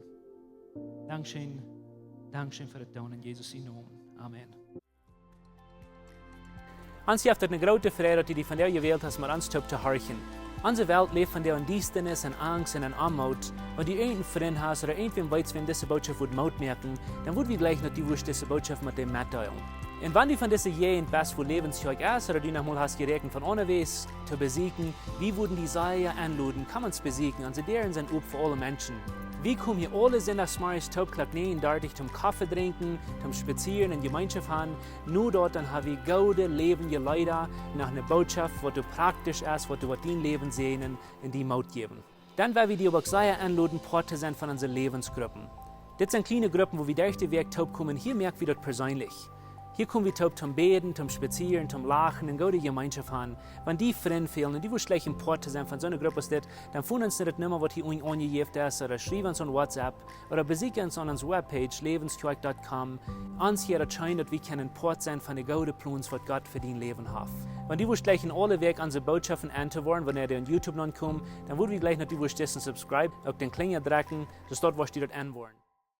Dankeschön für das Tun in Jesus' Namen. Amen. Uns habt eine große Freude, dass du von der gewählt hast, mit uns zu horchen. Unsere Welt lebt von der Undienstnis und Angst und Armut. Wenn du einen Freund hast oder irgendwen weißt, wenn diese Botschaft Mut merken, dann würden wir gleich noch diese Botschaft mit dem mitteilen. Und wenn du von dieser Jahre best wo Läwens Kjoakj ist oder du noch mal hast gerechnet von unterwegs zu besiegen, wie würden die Säue anluden, kann man es besiegen, und sie deren sind up für alle Menschen. Wir kommen hier alle sonntagsmorgens Topklack 39 zum Kaffee trinken, zum Spazieren und Gemeinschaft haben. Nur dort dann haben wir gute Leben Leute nach einer Botschaft, was du praktisch ist, was du mit dein Leben sehen und die Mut geben. Dann werden wir die aber sehr anluden, Porte sind von unseren Lebensgruppen. Das sind kleine Gruppen, wo wir durch den Weg taub kommen. Hier merken wir das persönlich. Hier kommen wir taub zum Beten, zum Spazieren, zum Lachen und gute Gemeinschaft haben. Wenn die Freunde fehlen und die wollen schlecht im Porte sein von so einer Gruppe, dann finden uns nicht mehr, was hier angegeben ist, oder schreiben uns an WhatsApp, oder besuchen uns an unserer Webpage, läwenskjoakj.com. Uns hier erscheint, dass wir können Port sein von den guten Plänen, was Gott für dein Leben hat. Wenn die wollen gleich in alle Weg unsere Botschaften anzuhören, wenn ihr auf YouTube noch kommt, dann würden wir gleich noch die wollen subscribe, auf den Klinger drücken, dass dort was die dort anhören.